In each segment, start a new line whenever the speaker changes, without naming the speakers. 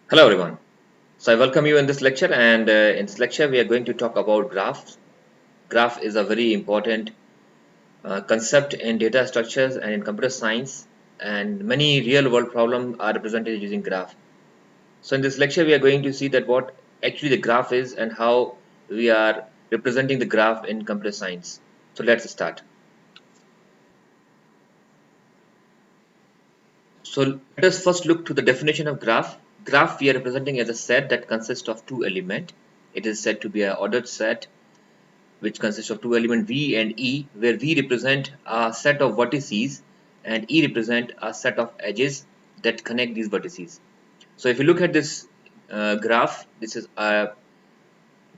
Hello everyone. So I welcome you in this lecture, and in this lecture we are going to talk about graphs. Graph is a very important concept in data structures and in computer science, and many real world problems are represented using graph. So in this lecture we are going to see that what actually the graph is and how we are representing the graph in computer science. So let's start. So let us first look to the definition of graph. Graph we are representing as a set that consists of two elements. It is said to be an ordered set which consists of two elements V and E, where V represent a set of vertices and E represent a set of edges that connect these vertices. So if you look at this graph, this is a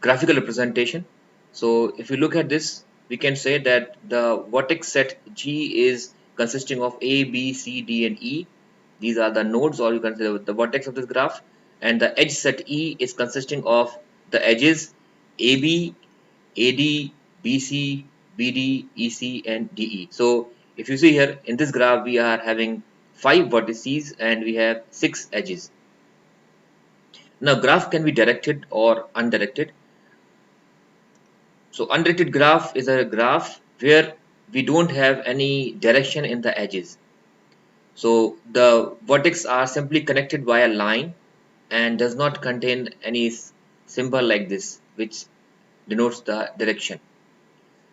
graphical representation. So if you look at this, we can say that the vertex set G is consisting of A, B, C, D and E. These are the nodes, or you can say the vertex of this graph, and the edge set E is consisting of the edges AB, AD, BC, BD, EC and DE. So if you see here in this graph we are having 5 vertices and we have 6 edges. Now graph can be directed or undirected. So undirected graph is a graph where we don't have any direction in the edges. So the vertex are simply connected by a line and does not contain any symbol like this which denotes the direction.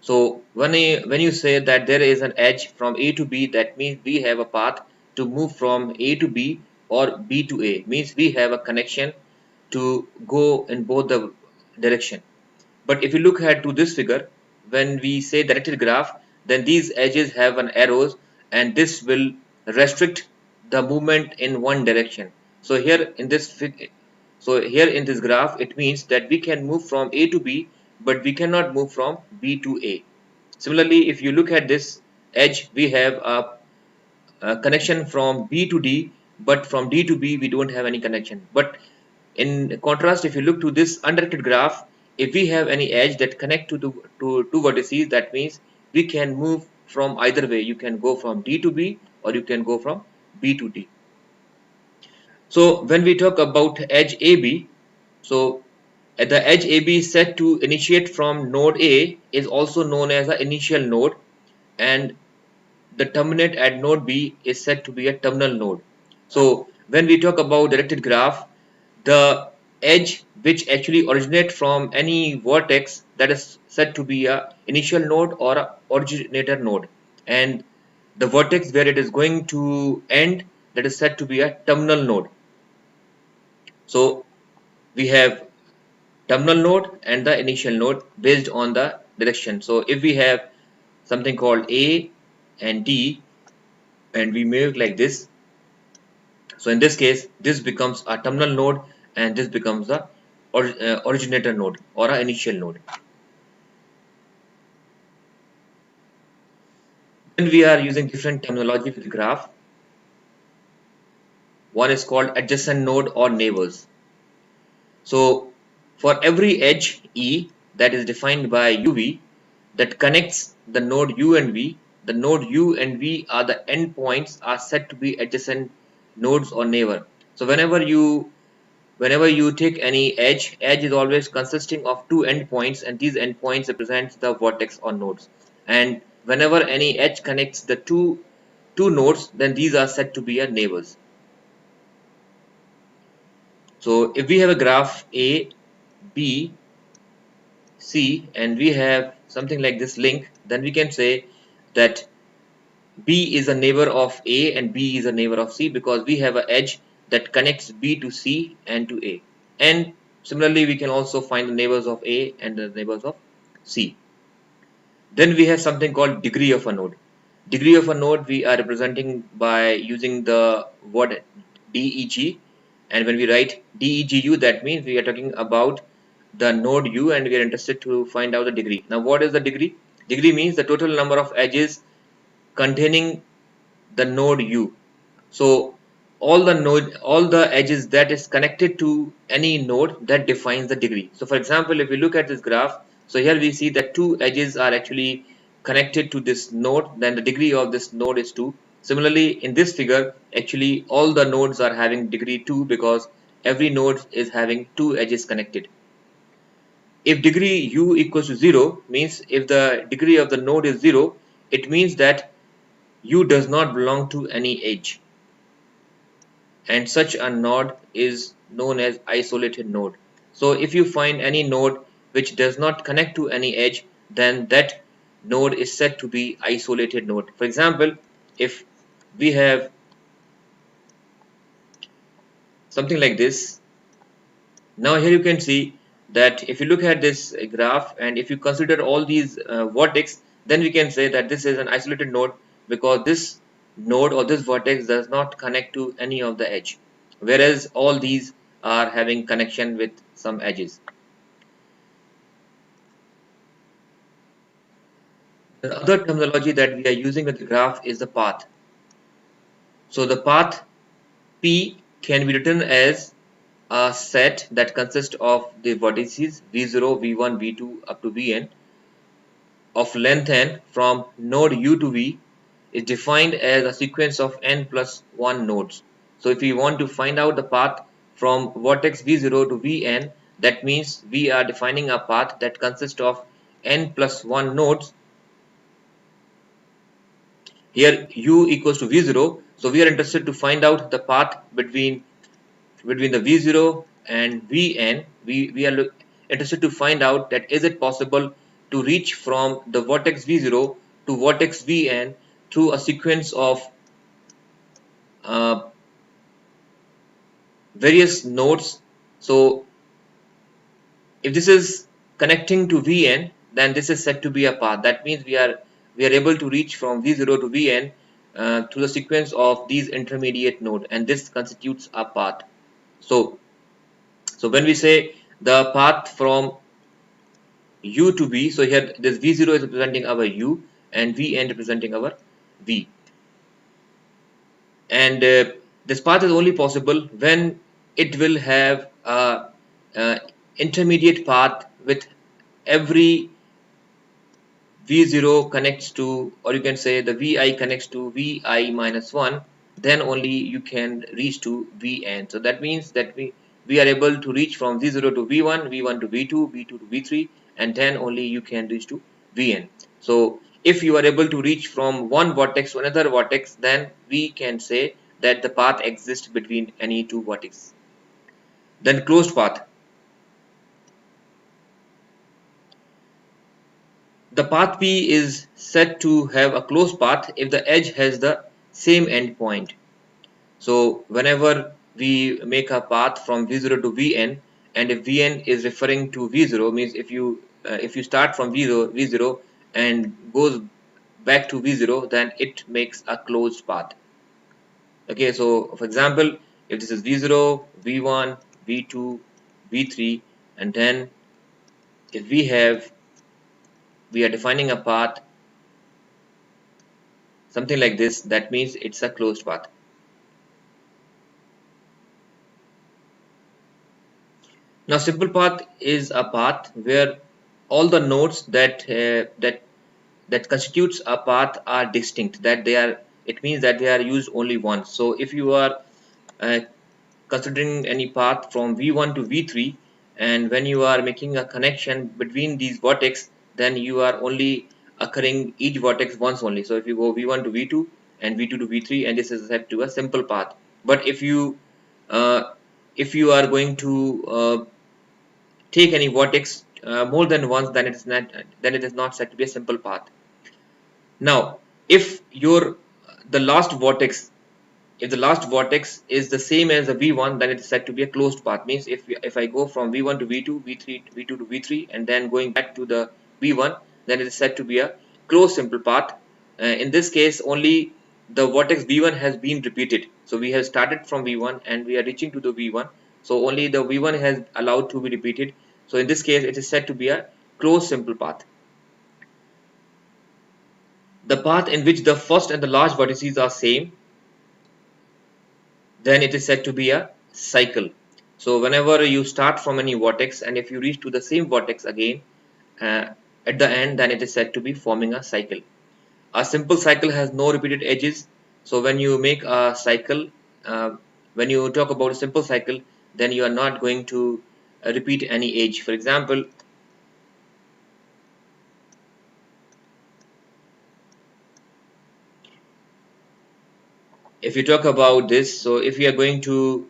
So when you say that there is an edge from A to B, that means we have a path to move from A to B or B to A, means we have a connection to go in both the direction. But if you look at to this figure, when we say directed graph, then these edges have an arrows and this will restrict the movement in one direction. So here in this graph, it means that we can move from A to B, but we cannot move from B to A. Similarly, if you look at this edge, we have a connection from B to D, but from D to B we don't have any connection. But in contrast, if you look to this undirected graph, if we have any edge that connect to two vertices, that means we can move from either way. You can go from D to B or you can go from B to D. So when we talk about edge AB, so at the edge AB set to initiate from node A is also known as the initial node, and the terminate at node B is said to be a terminal node. So when we talk about directed graph, the edge which actually originate from any vertex, that is said to be a initial node or a originator node, and the vertex where it is going to end, that is said to be a terminal node. So we have terminal node and the initial node based on the direction. So if we have something called A and D and we make like this, so in this case this becomes a terminal node and this becomes the originator node or a initial node. When we are using different terminology with graph, one is called adjacent node or neighbors. So for every edge E that is defined by UV that connects the node U and V, the node U and V are the endpoints are said to be adjacent nodes or neighbor. So whenever you take any edge is always consisting of two endpoints, and these endpoints represent the vertex or nodes. And whenever any edge connects the two nodes, then these are said to be a neighbors. So if we have a graph A, B, C, and we have something like this link, then we can say that B is a neighbor of A and B is a neighbor of C, because we have an edge that connects B to C and to A. And similarly, we can also find the neighbors of A and the neighbors of C. Then we have something called degree of a node. Degree of a node we are representing by using the word DEG, and when we write DEGU, that means we are talking about the node U and we are interested to find out the degree. Now what is the degree? Degree means the total number of edges containing the node U. So all the edges that is connected to any node, that defines the degree. So for example, if we look at this graph, so here we see that two edges are actually connected to this node, then the degree of this node is 2. Similarly, in this figure, actually all the nodes are having degree 2 because every node is having two edges connected. If degree u equals to 0 means if the degree of the node is 0, it means that u does not belong to any edge, and such a node is known as isolated node. So if you find any node which does not connect to any edge, then that node is said to be isolated node. For example, if we have something like this, now here you can see that if you look at this graph and if you consider all these vertex, then we can say that this is an isolated node because this node or this vertex does not connect to any of the edge, whereas all these are having connection with some edges. The other terminology that we are using with the graph is the path. So the path P can be written as a set that consists of the vertices v0, v1, v2 up to vn of length n from node u to v is defined as a sequence of n plus 1 nodes. So if we want to find out the path from vertex v0 to vn, that means we are defining a path that consists of n plus 1 nodes. Here u equals to v0, so we are interested to find out the path between the v0 and vn. We are interested to find out that is it possible to reach from the vertex v0 to vertex vn through a sequence of uh, various nodes. So if this is connecting to vn, then this is said to be a path. That means we are able to reach from v0 to vn through the sequence of these intermediate nodes, and this constitutes a path. So when we say the path from u to v, so here this v0 is representing our u and vn representing our v, and this path is only possible when it will have a intermediate path with every v0 connects to, or you can say the vi connects to vi minus 1, then only you can reach to vn. So that means that we are able to reach from v0 to v1, v1 to v2, v2 to v3, and then only you can reach to vn. So if you are able to reach from one vertex to another vertex, then we can say that the path exists between any two vertices. Then closed path. The path P is said to have a closed path if the edge has the same endpoint. So whenever we make a path from v0 to vn, and if vn is referring to v0, means if you start from v0 and goes back to v0, then it makes a closed path. Okay, so for example, if this is v0, v1, v2, v3, and then if we are defining a path something like this, that means it's a closed path. Now simple path is a path where all the nodes that constitutes a path are distinct, that they are, it means that they are used only once. So if you are uh, considering any path from v1 to v3, and when you are making a connection between these vertex, then you are only occurring each vertex once only. So if you go v1 to v2 and v2 to v3, and this is set to a simple path. But if you are going to take any vertex more than once, then it is not said to be a simple path. Now if the last vertex, if the last vertex is the same as the v1, then it is said to be a closed path. Means if I go from v1 to v2, v2 to v3, and then going back to the v1, then it is said to be a closed simple path. In this case only the vertex v1 has been repeated. So we have started from v1 and we are reaching to the v1, so only the v1 has allowed to be repeated. So in this case it is said to be a closed simple path. The path in which the first and the last vertices are same, then it is said to be a cycle. So whenever you start from any vertex and if you reach to the same vertex again at the end, then it is said to be forming a cycle. A simple cycle has no repeated edges. So when you make a cycle, when you talk about a simple cycle, then you are not going to repeat any edge. For example, if you talk about this, so if you are going to,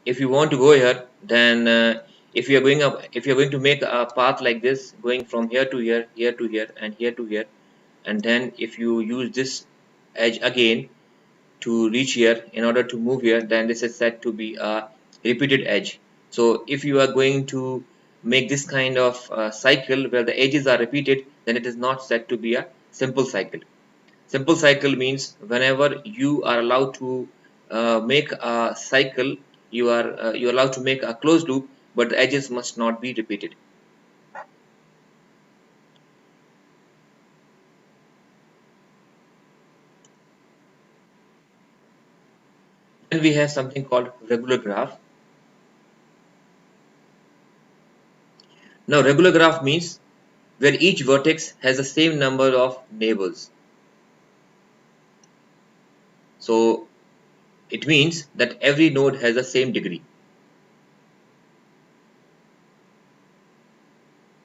if you want to go here, then if you are going up, if you are going to make a path like this going from here to here, here to here, and here to here, and then if you use this edge again to reach here in order to move here, then this is said to be a repeated edge. So if you are going to make this kind of cycle where the edges are repeated, then it is not said to be a simple cycle. Simple cycle means whenever you are allowed to make a cycle, you're allowed to make a closed loop, but the edges must not be repeated. Then we have something called regular graph. Now regular graph means where each vertex has the same number of neighbors. So it means that every node has the same degree.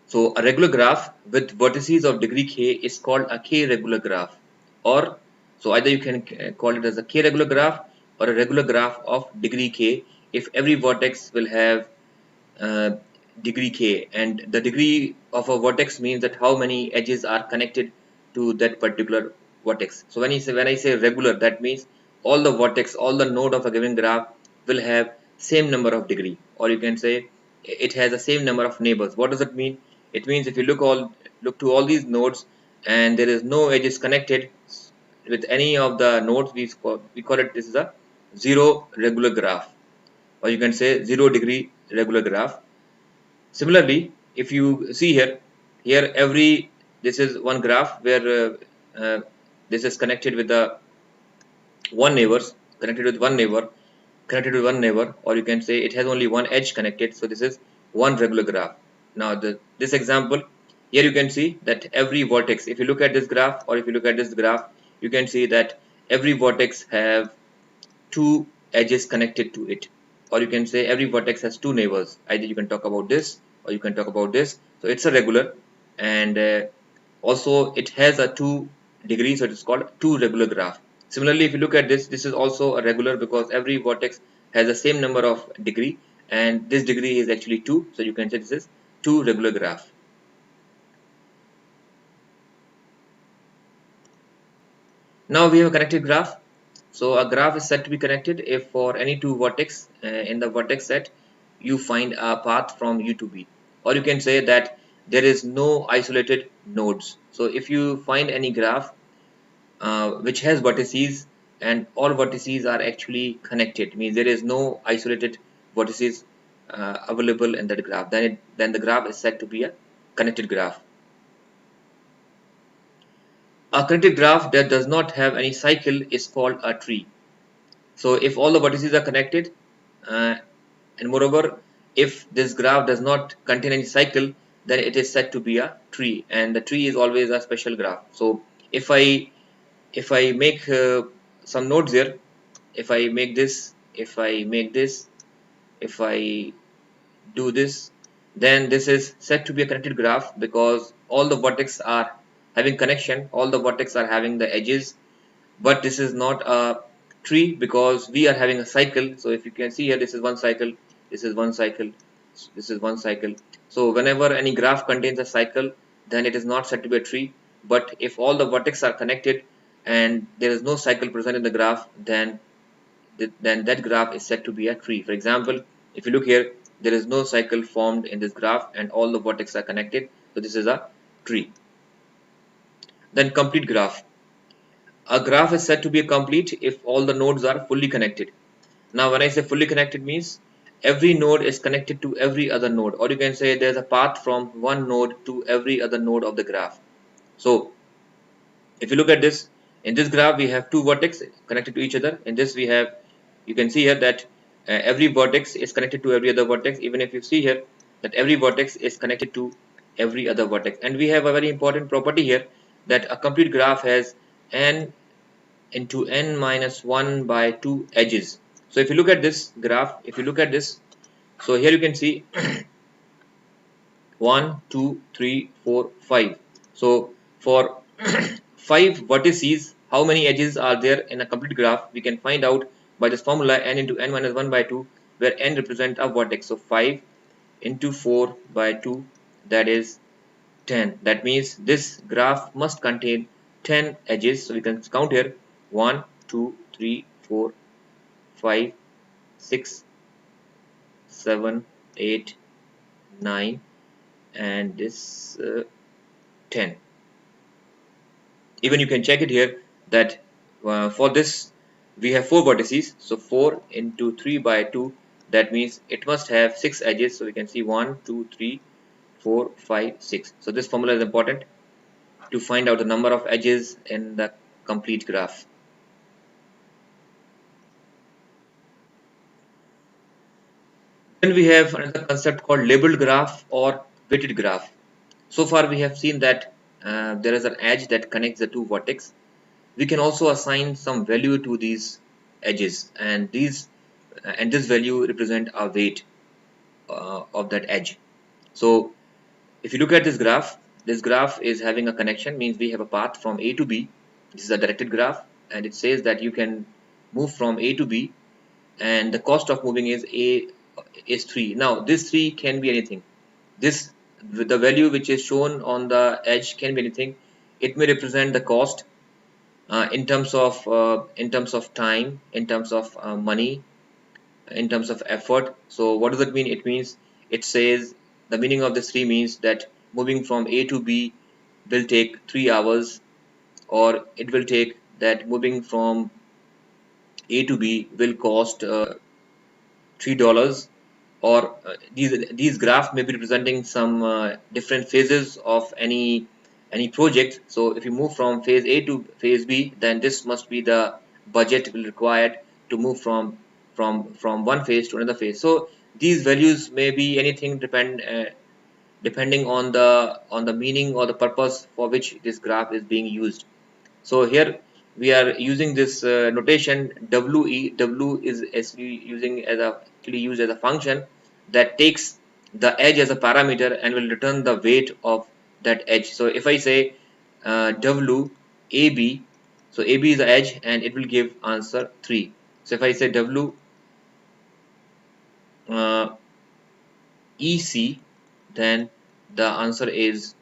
So a regular graph with vertices of degree k is called a k-regular graph, or so either you can call it as a k-regular graph or a regular graph of degree k if every vertex will have uh, degree k, and the degree of a vertex means that how many edges are connected to that particular vertex. So when I say regular, that means all the vertex, all the node of a given graph will have same number of degree, or you can say it has the same number of neighbors. What does it mean? It means if you look to all these nodes and there is no edges connected with any of the nodes, we call it, this is a zero regular graph, or you can say 0 degree regular graph. Similarly, if you see here every, this is one graph where this is connected with the one neighbors, connected with one neighbor, connected with one neighbor, or you can say it has only one edge connected. So this is one regular graph. Now this example, here you can see that every vertex, if you look at this graph or if you look at this graph, you can see that every vertex have two edges connected to it, or you can say every vertex has two neighbors. Either you can talk about this or you can talk about this. So it's a regular, and also it has a 2 degree, so it is called 2 regular graph. Similarly, if you look at this, this is also a regular because every vertex has the same number of degree, and this degree is actually 2, so you can say this is 2 regular graph. Now we have a connected graph. So a graph is said to be connected if for any two vertex in the vertex set you find a path from U to B, or you can say that there is no isolated nodes. So if you find any graph which has vertices and all vertices are actually connected, means there is no isolated vertices available in that graph, then the graph is said to be a connected graph. A connected graph that does not have any cycle is called a tree. So if all the vertices are connected, uh, and moreover if this graph does not contain any cycle, then it is said to be a tree, and the tree is always a special graph. So if I make some nodes here, if I make this, if I make this, if I do this, then this is said to be a connected graph because all the vertex are having connection, all the vertex are having the edges, but this is not a tree because we are having a cycle. So if you can see here, this is one cycle, this is one cycle, this is one cycle. So whenever any graph contains a cycle, then it is not said to be a tree. But if all the vertex are connected and there is no cycle present in the graph, then that graph is said to be a tree. For example, if you look here, there is no cycle formed in this graph and all the vertex are connected, so this is a tree. Then complete graph. A graph is said to be complete if all the nodes are fully connected. Now when I say fully connected means every node is connected to every other node, or you can say there's a path from one node to every other node of the graph. So if you look at this, in this graph we have two vertices connected to each other. In this we have, you can see here that every vertex is connected to every other vertex. Even if you see here that every vertex is connected to every other vertex, and we have a very important property here that a complete graph has n into n minus 1 by 2 edges. So if you look at this graph, if you look at this, So here you can see 1, 2, 3, 4, 5. So for 5 vertices, how many edges are there in a complete graph? We can find out by this formula n into n minus 1 by 2, where n represents a vertex. So 5 into 4 by 2, that is 10. That means this graph must contain 10 edges. So we can count here 1, 2, 3, 4, 5, 6, 7, 8, 9, and this 10. Even you can check it here that for this we have 4 vertices. So 4 into 3 by 2, that means it must have 6 edges. So we can see 1, 2, 3, 4, 5, 6. So this formula is important to find out the number of edges in the complete graph. Then we have another concept called labeled graph or weighted graph. So far we have seen that there is an edge that connects the two vertices. We can also assign some value to these edges, and this value represent a weight of that edge. So if you look at this graph is having a connection, means we have a path from A to B. This is a directed graph, and it says that you can move from A to B, and the cost of moving is 3. Now this 3 can be anything. This the value which is shown on the edge can be anything. It may represent the cost in terms of time, in terms of money, in terms of effort. So what does it mean? It means, it says, the meaning of this 3 means that moving from A to B will take 3 hours, or it will take that moving from A to B will cost $3, or these graphs may be representing some different phases of any project. So if you move from phase A to phase B, then this must be the budget will required to move from one phase to another phase. So these values may be anything, depending on the meaning or the purpose for which this graph is being used. So here we are using this notation WE. W is actually used as a function that takes the edge as a parameter and will return the weight of that edge. So if I say W AB, so AB is the edge and it will give answer 3. So if I say W uh, EC, then the answer is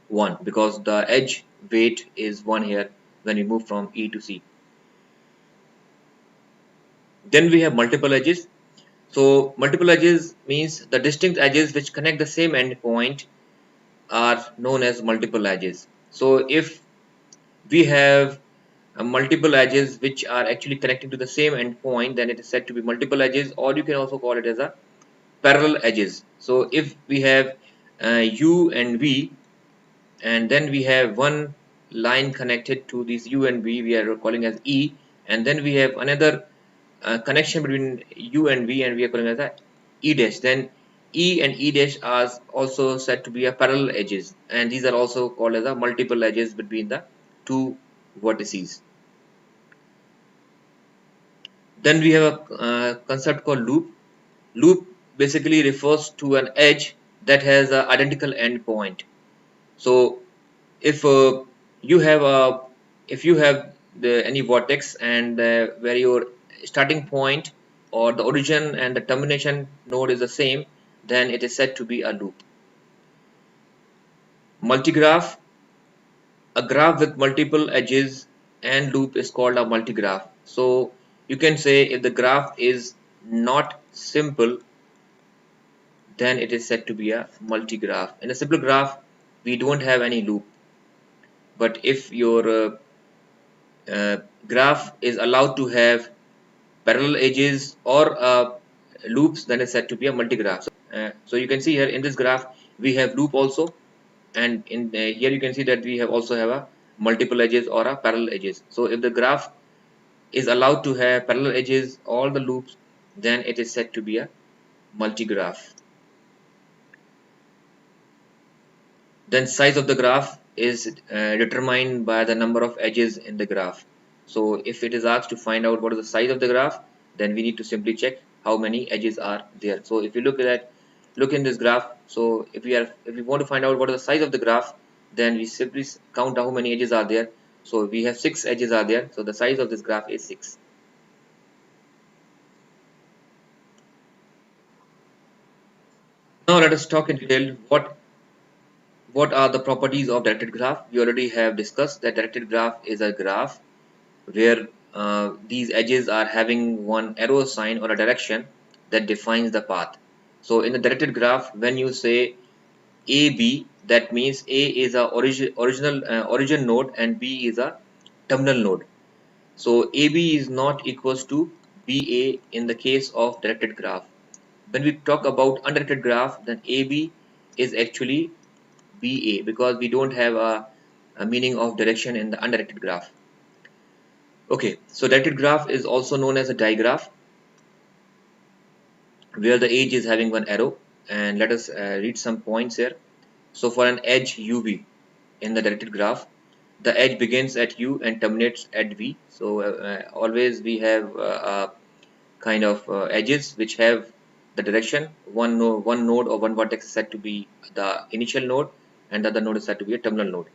1, because the edge weight is 1 here when we move from E to C. Then we have multiple edges. So multiple edges means the distinct edges which connect the same endpoint are known as multiple edges. So if we have multiple edges which are actually connecting to the same endpoint, then it is said to be multiple edges, or you can also call it as a parallel edges. So if we have U and V, and then we have one line connected to these U and V, we are calling as E, and then we have another connection between U and V, and we are calling as a E dash. Then E and E dash are also said to be a parallel edges, and these are also called as a multiple edges between the two vertices. Then we have a concept called loop. Loop basically refers to an edge that has an identical endpoint. So if you have a if you have any vortex, and where your starting point or the origin and the termination node is the same, then it is said to be a loop. Multigraph, a graph with multiple edges and loop, is called a multigraph. So you can say if the graph is not simple, then it is said to be a multigraph. In a simple graph, we don't have any loop, but if your graph is allowed to have parallel edges or loops, then it's said to be a multigraph. So you can see here in this graph we have loop also, and in here you can see that we have also have a multiple edges or a parallel edges. So if the graph is allowed to have parallel edges, all the loops, then it is said to be a multigraph. Then size of the graph is determined by the number of edges in the graph. So if it is asked to find out what is the size of the graph, then we need to simply check how many edges are there. So if you look in this graph, so if we want to find out what is the size of the graph, then we simply count how many edges are there. So we have 6 edges are there, so the size of this graph is 6. Now let us talk in detail what are the properties of directed graph. We already have discussed that directed graph is a graph where these edges are having one arrow sign or a direction that defines the path. So in the directed graph, when you say AB, that means A is a origin node and B is a terminal node. So AB is not equals to BA in the case of directed graph. When we talk about undirected graph, then AB is actually BA because we don't have a meaning of direction in the undirected graph. Okay, so directed graph is also known as a digraph where the edge is having one arrow, and let us read some points here. So for an edge UV in the directed graph, the edge begins at U and terminates at V. So always we have kind of edges which have the direction. One node or one vertex is said to be the initial node, and the other node is said to be a terminal node.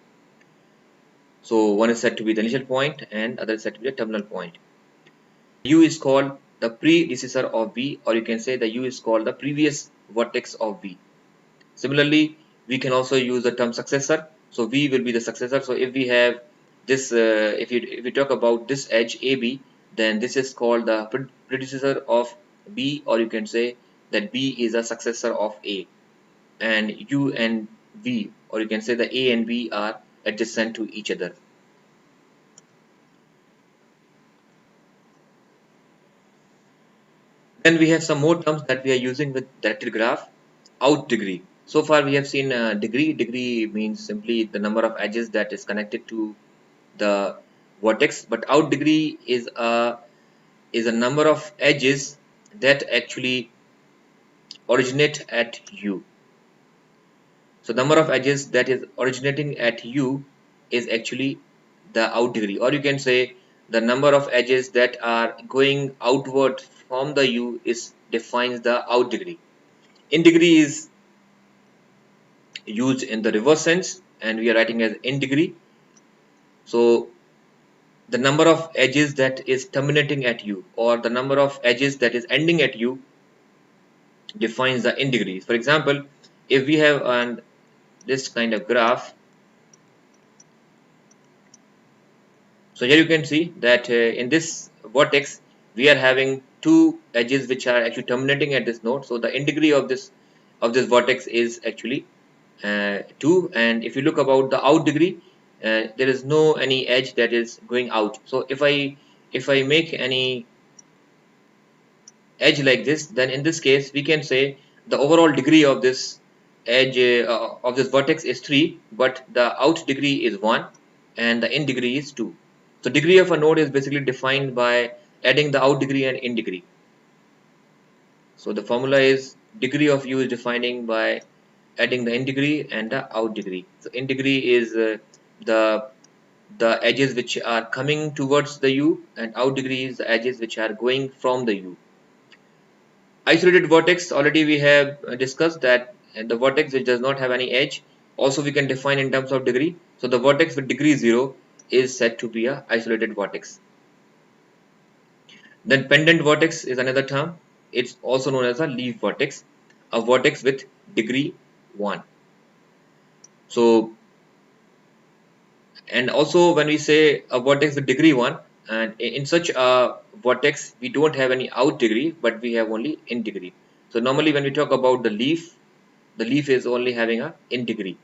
So one is said to be the initial point and other is said to be a terminal point. U is called the predecessor of V, or you can say the U is called the previous vertex of V. Similarly, we can also use the term successor. So V will be the successor. So if we have this, if we talk about this edge AB, then this is called the predecessor of B, or you can say that B is a successor of A, and U and V, or you can say the A and B are adjacent to each other. Then we have some more terms that we are using with directed graph. Out degree. So far we have seen degree. Degree means simply the number of edges that is connected to the vertex, but out degree is a number of edges that actually originate at U. So number of edges that is originating at U is actually the out degree, or you can say the number of edges that are going outward from the U is defines the out degree. In degree is used in the reverse sense, and we are writing as in degree. So the number of edges that is terminating at U, or the number of edges that is ending at U, defines the in degrees. For example, if we have this kind of graph, so here you can see that in this vertex we are having two edges which are actually terminating at this node. So the in degree of this vertex is actually 2, and if you look about the out degree, there is no any edge that is going out. So if I make any edge like this, then in this case we can say the overall degree of this edge of this vertex is 3, but the out degree is 1 and the in degree is 2. So degree of a node is basically defined by adding the out degree and in degree. So the formula is degree of U is defining by adding the in degree and the out degree. So in degree is the edges which are coming towards the U, and out degree is the edges which are going from the U. Isolated vertex, already we have discussed that the vertex which does not have any edge, also we can define in terms of degree. So the vertex with degree 0 is said to be a isolated vertex. Then pendant vertex is another term. It's also known as a leaf vertex, a vertex with degree 1. So, and also when we say a vertex with degree 1, and in such a vertex we don't have any out degree, but we have only in degree. So normally when we talk about the leaf is only having a in degree.